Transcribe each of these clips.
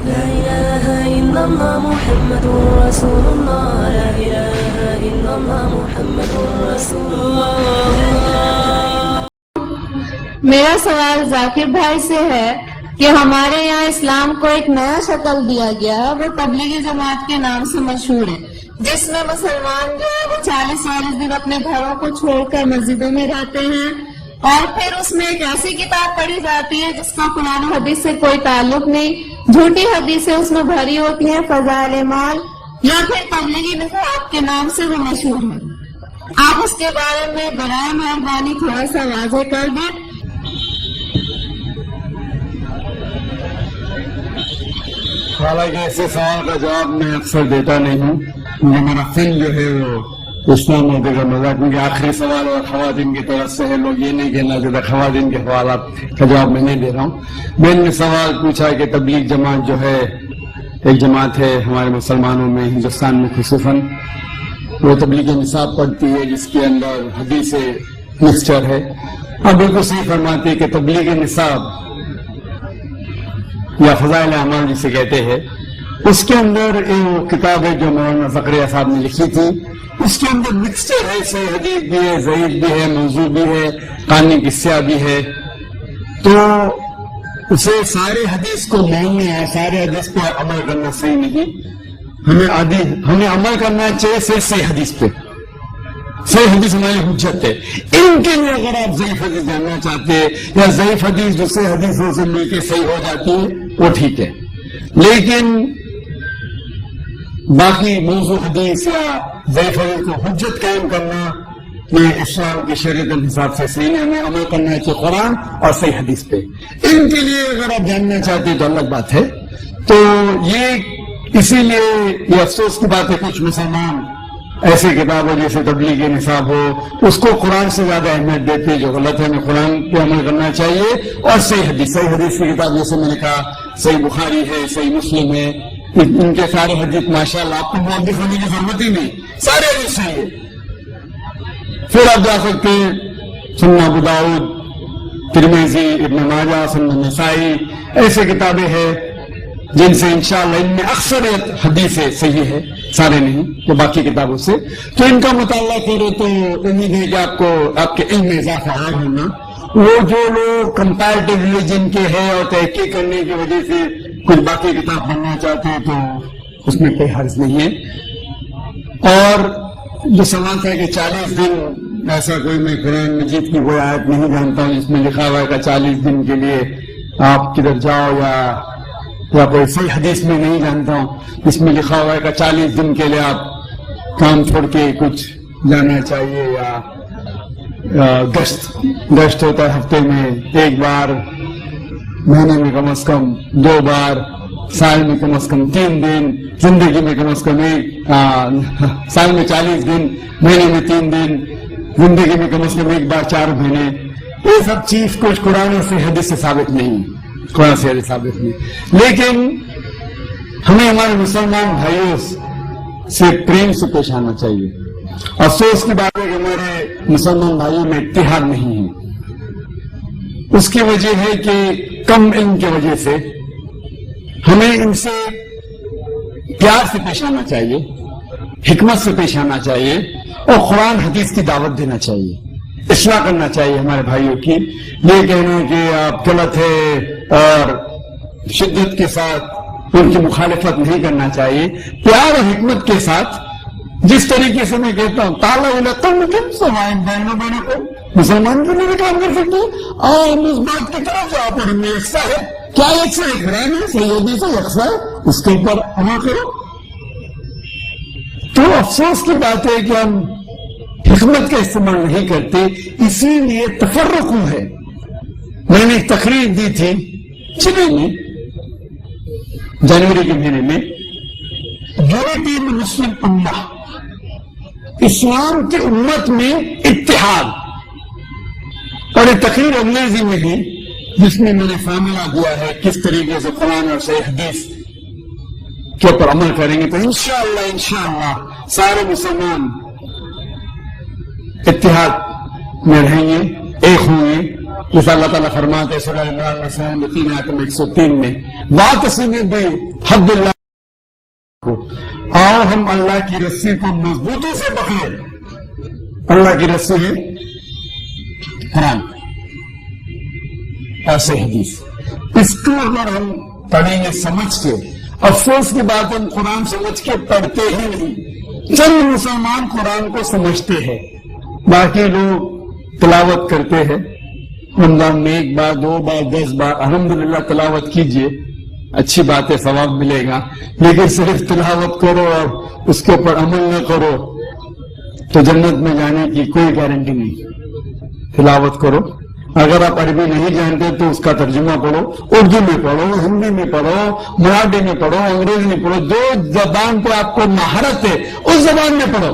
لا إله إلا الله محمد رسول الله لا إله إلا الله محمد رسول الله. میرا سوال ذاکر بھائی سے ہے کہ ہمارے یہاں اسلام کو ایک نیا شکل دیا گیا ہے، وہ تبلیغی جماعت کے نام سے مشہور ہے، جس میں مسلمان جو ہے وہ 40 دن اپنے گھروں کو چھوڑ کر مسجدوں میں رہتے ہیں، اور پھر اس میں ایک ایسی کتاب پڑھی جاتی ہے جس کا قرآن و حدیث سے کوئی تعلق نہیں، جھوٹی حدیثیں اس میں بھری ہوتی ہیں، فضائل مال یا پھر تبلیغی نصاب کے نام سے وہ مشہور ہے. آپ اس کے بارے میں برائے مہربانی تھوڑا سا واضح کر دیں. حالانکہ ایسے سوال کا جواب میں اکثر دیتا نہیں ہوں، کیونکہ میرا فن جو ہے وہ اسلام اور دیگر مذاق، کیونکہ آخری سوال اور خواتین کی طرف سے ہے، لوگ یہ نہیں کہنا چاہتے خواتین کے سوالات کا جواب میں نہیں دے رہا ہوں. میں نے سوال پوچھا کہ تبلیغ جماعت جو ہے ایک جماعت ہے ہمارے مسلمانوں میں، ہندوستان میں خصوصاً، وہ تبلیغ نصاب پڑھتی ہے جس کے اندر حدیث مکسچر ہے. اب بالکل صحیح فرماتے کہ تبلیغ نصاب یا فضائل اعمال جسے کہتے ہیں، اس کے اندر ایک کتاب ہے جو مولانا زکریا صاحب نے لکھی تھی، اس کے اندر مکسچر ہے، صحیح حدیث بھی ہے، ضعیف بھی ہے، موضوع بھی ہے، قانونی قصہ بھی ہے. تو اسے سارے حدیث کو ماننا ہے، سارے حدیث پہ عمل کرنا صحیح نہیں. ہمیں عمل کرنا چاہیے صحیح حدیث پہ. صحیح حدیث ہماری حجت ہے. ان کے لیے اگر آپ ضعیف حدیث جاننا چاہتے ہیں یا ضعیف حدیث جو صحیح حدیثوں سے مل کے صحیح ہو جاتی ہے وہ ٹھیک ہے، لیکن باقی موضوع حدیث یا ضعیف حدیث کو حجت قائم کرنا یہ اسلام کی شریعت کے حساب سے صحیح نہیں. ہمیں عمل کرنا ہے قرآن اور صحیح حدیث پہ. ان کے لیے اگر آپ جاننا چاہتے ہیں تو الگ بات ہے. تو یہ اسی لیے یہ افسوس کی بات ہے کچھ مسلمان ایسی کتابوں جیسے تبلیغ نصاب ہو اس کو قرآن سے زیادہ اہمیت دیتے جو غلط ہے. ہمیں قرآن پہ عمل کرنا چاہیے اور صحیح حدیث کی کتاب جیسے میں نے کہا صحیح بخاری ہے، صحیح مسلم ہے، ان کے سارے حدیث ماشاءاللہ آپ کو محدث ہونے کی ضرورت ہی نہیں، سارے حدیث صحیح ہے. پھر آپ جا سکتے ہیں سنن ابو داؤد، ترمذی، ابن ماجہ، سنن نسائی، ایسے کتابیں ہیں جن سے انشاءاللہ ان میں اکثریت حدیثیں صحیح ہے، سارے نہیں تو باقی کتابوں سے. تو ان کا مطالعہ کرو تو امید ہے کہ آپ کے علم میں اضافہ ہونا. وہ جو لوگ کمپیریٹو ریلیجن کے ہیں اور تحقیق کرنے کی وجہ سے کچھ باقی کتاب پڑھنا چاہتے ہیں تو اس میں کوئی حرج نہیں ہے. اور جو سوال تھا کہ 40 دن ایسا کوئی میں قرآن مجید کی کوئی آیت نہیں جانتا ہوں جس میں لکھا ہوا ہے کہ 40 دن کے لیے آپ کدھر جاؤ، یا کوئی صحیح حدیث میں نہیں جانتا ہوں اس میں لکھا ہوا ہے کہ 40 دن کے لیے آپ کام چھوڑ کے کچھ جانا چاہیے، یا گشت ہوتا ہے ہفتے میں 1 بار، مہینے میں کم از کم 2 بار، سال میں کم از کم 3 دن، زندگی میں کم از کم سال میں 40 دن، مہینے میں 3 دن، زندگی میں کم از کم 1 بار 4 مہینے. یہ سب چیز کچھ قرآن سے حدیث سے ثابت نہیں، قرآن سے حدیث ثابت نہیں. لیکن ہمیں ہمارے مسلمان بھائیوں سے پریم سے پیش آنا چاہیے. افسوس کی بات ہے کہ ہمارے مسلمان بھائیوں میں اتحاد نہیں ہے. اس کی وجہ ہے کہ کم علم کی وجہ سے ہمیں ان سے پیار سے پیش آنا چاہیے، حکمت سے پیش آنا چاہیے اور قرآن حدیث کی دعوت دینا چاہیے، اصلاح کرنا چاہیے ہمارے بھائیوں کی. یہ کہنا کہ آپ غلط ہے اور شدت کے ساتھ ان کی مخالفت نہیں کرنا چاہیے. پیار اور حکمت کے ساتھ جس طریقے سے میں کہتا ہوں مسلمان کے لیے کام کر سکتے ہیں اور اس بات کی طرف آپ اور ہم یکساں ہے. کیا یکساں ہے؟ قرآن ہے، صحیح حدیث ہے، یکساں ہے، اس کے اوپر عمل کرو. تو افسوس کی بات ہے کہ ہم حکمت کا استعمال نہیں کرتے، اسی لیے تفرق ہے. میں نے ایک تقریر دی تھی چلی میں جنوری کے مہینے میں، یونٹی ان مسلم امہ، اسلام کی امت میں اتحاد، اور ایک تقریر انگریزی میں ہے جس میں نے فارمولا دیا ہے کس طریقے سے قرآن اور صحیح حدیث کے اوپر عمل کریں گے تو انشاءاللہ سارے مسلمان اتحاد میں رہیں گے، ایک ہوں گے جیسا اللہ تعالیٰ فرماتے ہیں سورہ عمران میں 3 آیت میں 103 میں واعتصموا بحبل اللہ کو، آؤ ہم اللہ کی رسی کو مضبوطی سے پکڑیں. اللہ کی رسی ہے قرآن اور صحیح حدیث. اس کو اگر ہم پڑھیں گے سمجھ کے، افسوس کی بات ہم قرآن سمجھ کے پڑھتے ہی نہیں. چند مسلمان قرآن کو سمجھتے ہیں، باقی لوگ تلاوت کرتے ہیں رمضان میں 1 بار 2 بار 10 بار. الحمدللہ تلاوت کیجئے، اچھی بات ہے، ثواب ملے گا. لیکن صرف تلاوت کرو اور اس کے اوپر عمل نہ کرو تو جنت میں جانے کی کوئی گارنٹی نہیں. تلاوت کرو، اگر آپ عربی نہیں جانتے تو اس کا ترجمہ پڑھو، اردو میں پڑھو، ہندی میں پڑھو، مراٹھی میں پڑھو، انگریزی میں پڑھو، جو زبان پہ آپ کو مہارت ہے اس زبان میں پڑھو.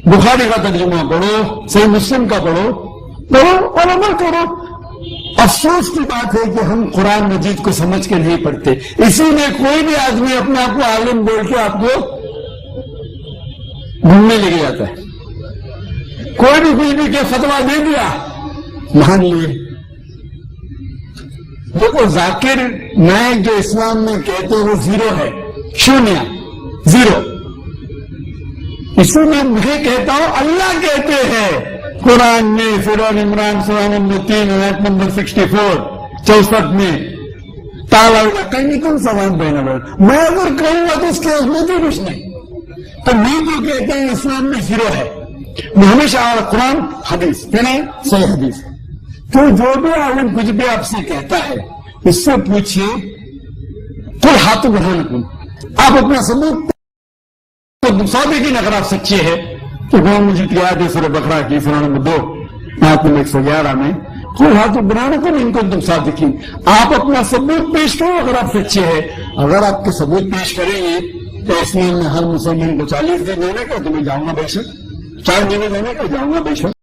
بخاری کا ترجمہ پڑھو، صحیح مسلم کا پڑھو اور عمل کرو. افسوس کی بات ہے کہ ہم قرآن مجید کو سمجھ کے نہیں پڑھتے، اسی لیے کوئی بھی آدمی اپنے آپ کو عالم بول کے آپ کو گھومنے لے کے جاتا ہے. کوئی بھی کچھ بھی کہ فتوا دے دیا مان لیے. دیکھو ذاکر نائک جو اسلام میں کہتے ہیں وہ 0 ہے، 0 0. اسی میں میں کہتا ہوں اللہ کہتے ہیں قرآن میں سورہ عمران سورہ نمبر 3 آیت نمبر 64 میں تالا کہیں کون سوال بہنا بڑا. میں اگر کہوں گا تو اس کے میں تو کچھ نہیں. تو میں جو کہتے ہیں اسلام میں 0 ہے. میں ہمیشہ قرآن حدیث کہنا صحیح حدیث. تو جو بھی عالم کچھ بھی آپ سے کہتا ہے اس سے پوچھئے کل ہاتھ برہانکم، آپ اپنا ثبوت صادقین اگر آپ سچے ہیں تو قرآن مجید کی آیت ہے سورہ بقرہ کی سورہ نمبر 2 آیت نمبر 111 میں کل ہاتھ برہانکم ان کو تم صادقین، آپ اپنا ثبوت پیش کرو اگر آپ سچے ہیں. اگر آپ کے ثبوت پیش کریں گے تو اسلام میں ہر مسلمان کو 40 دن دینے کا، تو میں جاؤں گا بے شک. 4 مہینے دینے کا جاؤں گا بے شک.